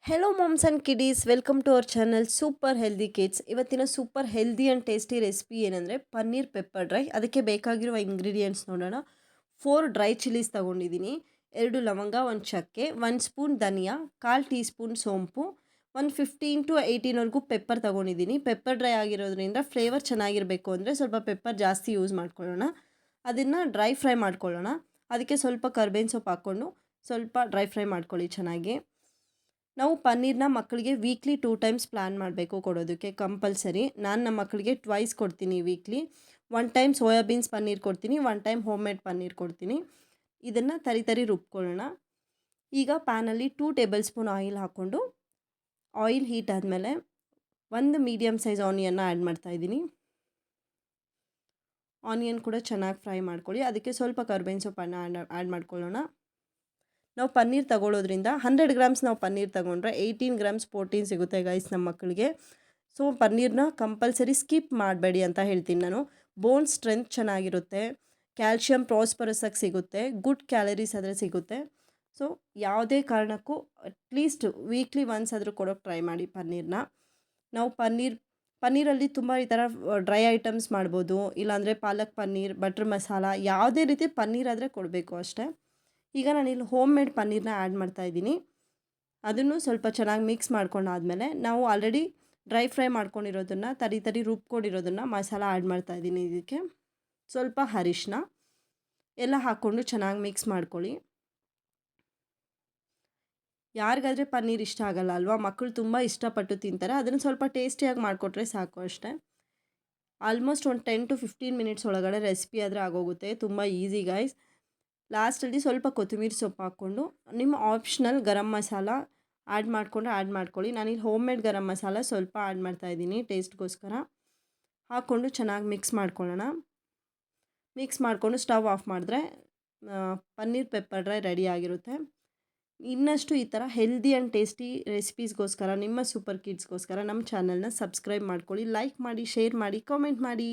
Hello moms and kiddies, welcome to our channel super healthy kids. ಇವತ್ತಿನ super healthy and tasty recipe ಏನಂದರೆ paneer pepper dry. ಅದಕ್ಕೆ ಬೇಕಾಗಿರುವ ingredients ನೋಡೋಣ. 4 dry chillies ತೊಗೊಂಡಿದ್ದೀನಿ, 2 ಲವಂಗ, 1 ಚಕ್ಕೆ, 1 ಸ್ಪೂನ್ ಧನಿಯಾ, 1/4 ಟೀ ಸ್ಪೂನ್ ಸೋಂಪು, ಒಂದು 15 to 18ವರೆಗೂ ಪೆಪ್ಪರ್ ತೊಗೊಂಡಿದ್ದೀನಿ. ಪೆಪ್ಪರ್ ಡ್ರೈ ಆಗಿರೋದ್ರಿಂದ ಫ್ಲೇವರ್ ಚೆನ್ನಾಗಿರಬೇಕು ಅಂದರೆ ಸ್ವಲ್ಪ ಪೆಪ್ಪರ್ ಜಾಸ್ತಿ ಯೂಸ್ ಮಾಡ್ಕೊಳ್ಳೋಣ. ಅದನ್ನು ಡ್ರೈ ಫ್ರೈ ಮಾಡ್ಕೊಳ್ಳೋಣ. ಅದಕ್ಕೆ ಸ್ವಲ್ಪ ಕರ್ಬೇವಿನ ಸೊಪ್ಪು ಹಾಕ್ಕೊಂಡು ಸ್ವಲ್ಪ ಡ್ರೈ ಫ್ರೈ ಮಾಡ್ಕೊಳ್ಳಿ ಚೆನ್ನಾಗಿ. ನಾವು ಪನ್ನೀರ್ನ ಮಕ್ಕಳಿಗೆ ವೀಕ್ಲಿ 2 ಟೈಮ್ಸ್ ಪ್ಲ್ಯಾನ್ ಮಾಡಬೇಕು ಕೊಡೋದಕ್ಕೆ ಕಂಪಲ್ಸರಿ. ನಾನು ನಮ್ಮ ಮಕ್ಕಳಿಗೆ ಟ್ವೈಸ್ ಕೊಡ್ತೀನಿ ವೀಕ್ಲಿ. 1 ಟೈಮ್ ಸೋಯಾಬೀನ್ಸ್ ಪನ್ನೀರ್ ಕೊಡ್ತೀನಿ, 1 ಟೈಮ್ ಹೋಮ್ ಮೇಡ್ ಪನ್ನೀರ್ ಕೊಡ್ತೀನಿ. ಇದನ್ನು ತರಿ ರುಬ್ಕೊಳ್ಳೋಣ. ಈಗ ಪ್ಯಾನಲ್ಲಿ 2 ಟೇಬಲ್ ಸ್ಪೂನ್ ಆಯಿಲ್ ಹಾಕ್ಕೊಂಡು, ಆಯಿಲ್ ಹೀಟ್ ಆದಮೇಲೆ 1 ಮೀಡಿಯಮ್ ಸೈಜ್ ಆನಿಯನ್ನ ಆ್ಯಡ್ ಮಾಡ್ತಾಯಿದ್ದೀನಿ. ಆನಿಯನ್ ಕೂಡ ಚೆನ್ನಾಗಿ ಫ್ರೈ ಮಾಡ್ಕೊಳ್ಳಿ. ಅದಕ್ಕೆ ಸ್ವಲ್ಪ ಕರ್ಬೇವಿನ ಸೊಪ್ಪನ್ನು ಆ್ಯಡ್ ಮಾಡ್ಕೊಳ್ಳೋಣ. ನಾವು ಪನ್ನೀರ್ ತಗೊಳ್ಳೋದ್ರಿಂದ 100 ಗ್ರಾಮ್ಸ್ ನಾವು ಪನ್ನೀರ್ ತೊಗೊಂಡ್ರೆ 18 ಗ್ರಾಮ್ಸ್ ಪ್ರೋಟೀನ್ ಸಿಗುತ್ತೆ ಗೈಸ್ ನಮ್ಮ ಮಕ್ಕಳಿಗೆ. ಸೊ ಪನ್ನೀರ್ನ ಕಂಪಲ್ಸರಿ ಸ್ಕಿಪ್ ಮಾಡಬೇಡಿ ಅಂತ ಹೇಳ್ತೀನಿ ನಾನು. ಬೋನ್ ಸ್ಟ್ರೆಂತ್ ಚೆನ್ನಾಗಿರುತ್ತೆ, ಕ್ಯಾಲ್ಶಿಯಮ್ ಪ್ರಾಸ್ಪರಸ್ ಆಗಿ ಸಿಗುತ್ತೆ, ಗುಡ್ ಕ್ಯಾಲರೀಸ್ ಆದರೆ ಸಿಗುತ್ತೆ. ಸೊ ಯಾವುದೇ ಕಾರಣಕ್ಕೂ ಅಟ್ಲೀಸ್ಟ್ ವೀಕ್ಲಿ ಒನ್ಸ್ ಆದರೂ ಕೊಡೋಕ್ಕೆ ಟ್ರೈ ಮಾಡಿ ಪನ್ನೀರ್ನ. ನಾವು ಪನ್ನೀರಲ್ಲಿ ತುಂಬ ಈ ಥರ ಡ್ರೈ ಐಟಮ್ಸ್ ಮಾಡ್ಬೋದು, ಇಲ್ಲಾಂದರೆ ಪಾಲಕ್ ಪನ್ನೀರ್, ಬಟ್ರ್ ಮಸಾಲ, ಯಾವುದೇ ರೀತಿ ಪನ್ನೀರ್ ಆದರೆ ಕೊಡಬೇಕು ಅಷ್ಟೇ. ಈಗ ನಾನಿಲ್ಲಿ ಹೋಮ್ ಮೇಡ್ ಪನ್ನೀರ್ನ ಆ್ಯಡ್ ಮಾಡ್ತಾಯಿದ್ದೀನಿ. ಅದನ್ನು ಸ್ವಲ್ಪ ಚೆನ್ನಾಗಿ ಮಿಕ್ಸ್ ಮಾಡ್ಕೊಂಡಾದಮೇಲೆ ನಾವು ಆಲ್ರೆಡಿ ಡ್ರೈ ಫ್ರೈ ಮಾಡ್ಕೊಂಡಿರೋದನ್ನು ತರಿ ರುಬ್ಕೊಂಡಿರೋದನ್ನು ಮಸಾಲ ಆ್ಯಡ್ ಮಾಡ್ತಾಯಿದ್ದೀನಿ. ಇದಕ್ಕೆ ಸ್ವಲ್ಪ ಅರಿಶಿನ ಎಲ್ಲ ಹಾಕ್ಕೊಂಡು ಚೆನ್ನಾಗಿ ಮಿಕ್ಸ್ ಮಾಡ್ಕೊಳ್ಳಿ. ಯಾರಿಗಾದರೆ ಪನ್ನೀರ್ ಇಷ್ಟ ಆಗಲ್ಲ ಅಲ್ವಾ, ಮಕ್ಕಳು ತುಂಬ ಇಷ್ಟಪಟ್ಟು ತಿಂತಾರೆ. ಅದನ್ನು ಸ್ವಲ್ಪ ಟೇಸ್ಟಿಯಾಗಿ ಮಾಡಿಕೊಟ್ರೆ ಸಾಕು ಅಷ್ಟೇ. ಆಲ್ಮೋಸ್ಟ್ ಒಂದು 10 to 15 ಮಿನಿಟ್ಸ್ ಒಳಗಡೆ ರೆಸಿಪಿ ಆದರೆ ಆಗೋಗುತ್ತೆ. ತುಂಬ ಈಸಿ ಗೈಸ್. ಲಾಸ್ಟಲ್ಲಿ ಸ್ವಲ್ಪ ಕೊತ್ತಂಬರಿ ಸೊಪ್ಪು ಹಾಕ್ಕೊಂಡು ನಿಮ್ಮ ಆಪ್ಷನಲ್ ಗರಂ ಮಸಾಲ ಆ್ಯಡ್ ಮಾಡ್ಕೊಳ್ಳಿ. ನಾನಿಲ್ಲಿ ಹೋಮ್ ಮೇಡ್ ಗರಂ ಮಸಾಲ ಸ್ವಲ್ಪ ಆ್ಯಡ್ ಮಾಡ್ತಾಯಿದ್ದೀನಿ ಟೇಸ್ಟ್ಗೋಸ್ಕರ. ಹಾಕ್ಕೊಂಡು ಚೆನ್ನಾಗಿ ಮಿಕ್ಸ್ ಮಾಡ್ಕೊಳ್ಳೋಣ. ಮಿಕ್ಸ್ ಮಾಡಿಕೊಂಡು ಸ್ಟವ್ ಆಫ್ ಮಾಡಿದ್ರೆ ಪನ್ನೀರ್ ಪೆಪ್ಪರ್ ಡ್ರೈ ರೆಡಿ ಆಗಿರುತ್ತೆ. ಇನ್ನಷ್ಟು ಈ ಥರ ಹೆಲ್ದಿ ಆ್ಯಂಡ್ ಟೇಸ್ಟಿ ರೆಸಿಪೀಸ್ಗೋಸ್ಕರ ನಿಮ್ಮ ಸೂಪರ್ ಕಿಡ್ಸ್ಗೋಸ್ಕರ ನಮ್ಮ ಚಾನಲ್ನ ಸಬ್ಸ್ಕ್ರೈಬ್ ಮಾಡ್ಕೊಳ್ಳಿ, ಲೈಕ್ ಮಾಡಿ, ಶೇರ್ ಮಾಡಿ, ಕಾಮೆಂಟ್ ಮಾಡಿ.